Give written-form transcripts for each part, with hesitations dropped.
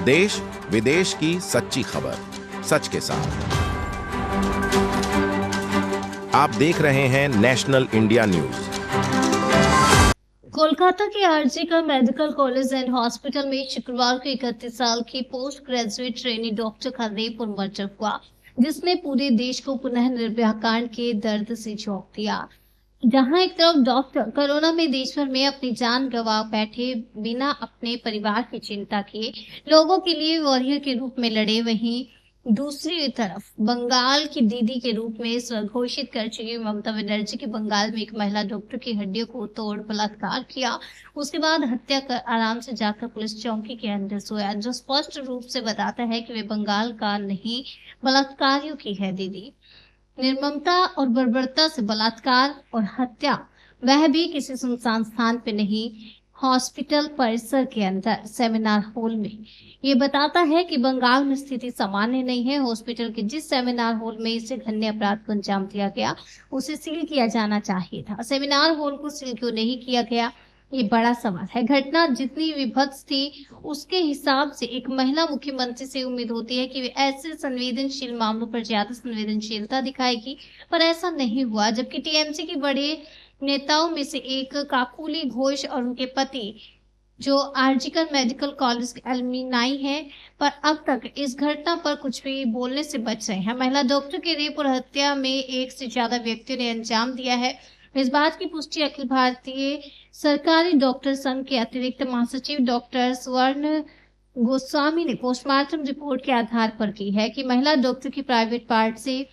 देश विदेश की सच्ची खबर सच के साथ। आप देख रहे हैं नेशनल इंडिया न्यूज। कोलकाता के RG Kar medical college and hospital में शुक्रवार को 31 साल की पोस्ट ग्रेजुएट ट्रेनी डॉक्टर का रेप और मर्डर हुआ, जिसने पूरे देश को पुनः निर्भया कांड के दर्द से झोंक दिया। जहां एक तरफ डॉक्टर कोरोना में देश भर में अपनी जान गंवा बैठे बिना अपने परिवार की चिंता किए लोगों के लिए वॉरियर के रूप में लड़े, वहीं दूसरी तरफ बंगाल की दीदी के रूप में स्वघोषित कर चुकी ममता बनर्जी की बंगाल में एक महिला डॉक्टर की हड्डियों को तोड़ बलात्कार किया, उसके बाद हत्या कर आराम से जाकर पुलिस चौकी के अंदर सोया, जो स्पष्ट रूप से बताता है कि वे बंगाल का नहीं बलात्कारियों की है दीदी। निर्ममता और बर्बरता से बलात्कार और हत्या, वह भी किसी सुनसान स्थान पे नहीं, हॉस्पिटल परिसर के अंदर सेमिनार हॉल में। ये बताता है कि बंगाल में स्थिति सामान्य नहीं है। हॉस्पिटल के जिस सेमिनार हॉल में इसे घन्य अपराध को अंजाम दिया गया, उसे सील किया जाना चाहिए था। सेमिनार हॉल को सील क्यों नहीं किया गया, ये बड़ा सवाल है। घटना जितनी विभत्स थी, उसके हिसाब से एक महिला मुख्यमंत्री से उम्मीद होती है कि वे ऐसे संवेदनशील मामलों पर ज्यादा संवेदनशीलता दिखाएगी, पर ऐसा नहीं हुआ। जबकि टीएमसी के बड़े नेताओं में से एक काकोली घोष और उनके पति, जो आरजीकर मेडिकल कॉलेज के एलुमनाई हैं, पर अब तक इस घटना पर कुछ भी बोलने से बच रहे हैं। महिला डॉक्टर के रेप और हत्या में एक से ज्यादा व्यक्तियों ने अंजाम दिया है। इस बात की पुष्टि अखिल भारतीय सरकारी डॉक्टर संघ के अतिरिक्त महासचिव डॉक्टर स्वर्ण गोस्वामी ने पोस्टमार्टम रिपोर्ट के आधार पर की है कि महिला डॉक्टर की प्राइवेट पार्ट से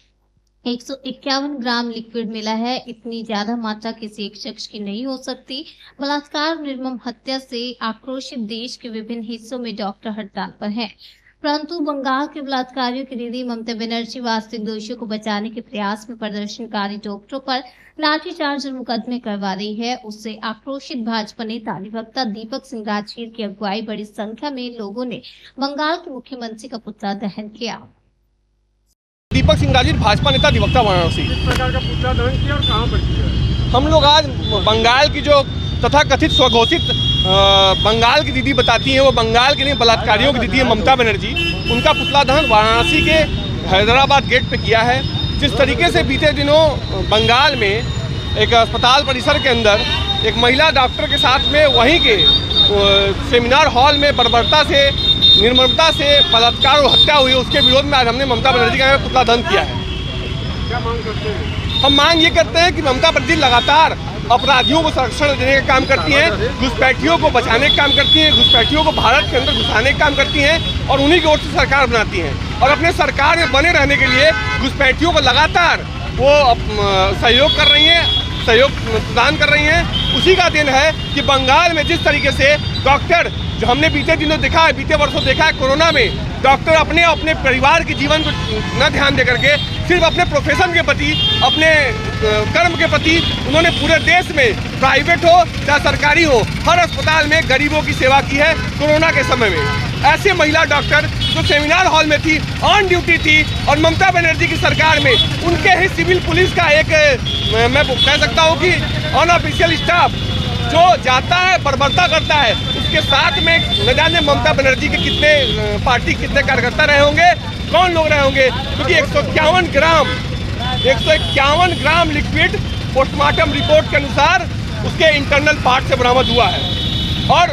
151 ग्राम लिक्विड मिला है। इतनी ज्यादा मात्रा किसी एक शख्स की नहीं हो सकती। बलात्कार और निर्मम हत्या से आक्रोशित देश के विभिन्न हिस्सों में डॉक्टर हड़ताल पर हैं, परंतु बंगाल के बलात्कारियों की दीदी ममता बनर्जी वास्तविक दोषियों को बचाने के प्रयास में प्रदर्शनकारी डॉक्टरों पर लाठीचार्ज और मुकदमे करवा रही है। उससे आक्रोशित भाजपा नेता अधिवक्ता दीपक सिंह राजगीर की अगुवाई बड़ी संख्या में लोगों ने बंगाल के मुख्यमंत्री का पुतला दहन किया। दीपक सिंह राजगीर, भाजपा नेता, अधिवक्ता वाराणसी। किस प्रकार का पुतला दहन किया और कहाँ पर किया? हम लोग आज बंगाल की जो तथाकथित स्वघोषित बंगाल की दीदी बताती हैं, वो बंगाल के लिए बलात्कारियों की दीदी है ममता बनर्जी, उनका पुतला दहन वाराणसी के हैदराबाद गेट पे किया है। जिस तरीके से बीते दिनों बंगाल में एक अस्पताल परिसर के अंदर एक महिला डॉक्टर के साथ में वहीं के सेमिनार हॉल में बर्बरता से, निर्ममता से बलात्कार और हत्या हुई, उसके विरोध में आज हमने ममता बनर्जी का पुतला दहन किया है। क्या मांग करते हैं? हम मांग ये करते हैं कि ममता बनर्जी लगातार अपराधियों को संरक्षण देने का काम करती हैं, घुसपैठियों को बचाने का काम करती हैं, घुसपैठियों को भारत के अंदर घुसाने का काम करती हैं और उन्हीं की ओर से सरकार बनाती हैं। और अपने सरकार में बने रहने के लिए घुसपैठियों को लगातार वो सहयोग कर रही हैं, सहयोग प्रदान कर रही हैं। उसी का दिन है कि बंगाल में जिस तरीके से डॉक्टर, जो हमने बीते दिनों देखा है, बीते वर्षों देखा है, कोरोना में डॉक्टर अपने परिवार के जीवन को न ध्यान दे करके सिर्फ अपने प्रोफेशन के प्रति, अपने कर्म के प्रति उन्होंने पूरे देश में, प्राइवेट हो चाहे सरकारी हो, हर अस्पताल में गरीबों की सेवा की है कोरोना के समय में। ऐसे महिला डॉक्टर जो सेमिनार हॉल में थी, ऑन ड्यूटी थी, और ममता बनर्जी की सरकार में उनके ही सिविल पुलिस का एक, मैं कह सकता हूँ कि अनऑफिशियल स्टाफ जो जाता है, बर्बरता करता है, उसके साथ में न जाने ममता बनर्जी के कितने पार्टी, कितने कार्यकर्ता रहे होंगे, कौन लोग रहे होंगे, क्योंकि 151 ग्राम लिक्विड पोस्टमार्टम रिपोर्ट के अनुसार उसके इंटरनल पार्ट से बरामद हुआ है। और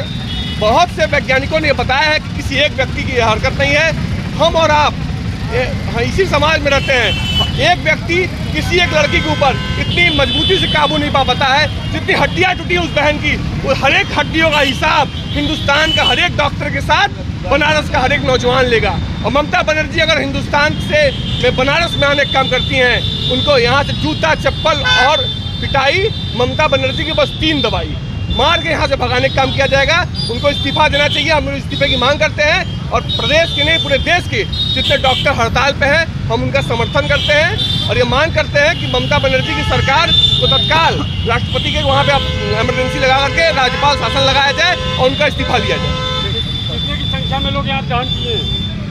बहुत से वैज्ञानिकों ने बताया है कि किसी एक व्यक्ति की हरकत नहीं है। हम और आप इसी समाज में रहते हैं। एक व्यक्ति किसी एक लड़की के ऊपर इतनी मजबूती से काबू नहीं पा पाता है, जितनी हड्डियां टूटी उस बहन की, वो हर एक हड्डियों का हिसाब हिंदुस्तान का हर एक डॉक्टर के साथ बनारस का हर एक नौजवान लेगा। और ममता बनर्जी अगर हिंदुस्तान से बनारस में आने का काम करती हैं, उनको यहाँ से जूता, चप्पल और पिटाई, ममता बनर्जी की बस 3 दवाई मार के यहाँ से भगाने का काम किया जाएगा। उनको इस्तीफा देना चाहिए। हम इस्तीफे की मांग करते हैं और प्रदेश के नहीं, पूरे देश के जितने डॉक्टर हड़ताल पे हैं, हम उनका समर्थन करते हैं और ये मांग करते हैं कि ममता बनर्जी की सरकार को तत्काल राष्ट्रपति के वहाँ पे इमरजेंसी लगा करके राज्यपाल शासन लगाया जाए और उनका इस्तीफा लिया जाए। कितने की संख्या में लोग यहाँ दहन किए?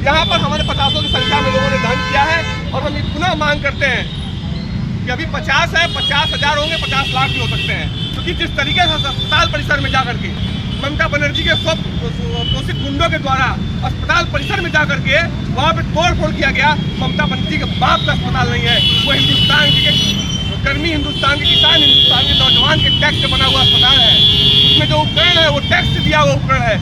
यहाँ पर हमारे 50 की संख्या में लोगों ने दहन किया है और हम पुनः मांग करते हैं कि अभी 50 है, 50,000 होंगे, 50 लाख भी हो सकते हैं, क्योंकि जिस तरीके से अस्पताल परिसर में जाकर के ममता बनर्जी के पोषित गुंडों के द्वारा अस्पताल परिसर में जाकर के वहाँ पे तोड़फोड़ किया गया। ममता बनर्जी के बाप का अस्पताल नहीं है, वो हिंदुस्तान के कर्मी, हिंदुस्तान के किसान, हिंदुस्तान के नौजवान के टैक्स से बना हुआ अस्पताल है। उसमें जो उपकरण है वो टैक्स से दिया हुआ उपकरण है।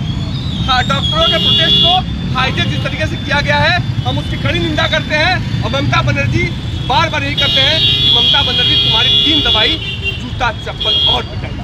हाँ, डॉक्टरों के प्रोटेस्ट को हाईजेक जिस तरीके से किया गया है, हम उसकी कड़ी निंदा करते हैं। और ममता बनर्जी बार बार यही करते हैं कि ममता बनर्जी तुम्हारी 3 दवाई, जूता चप्पल और पिटाई।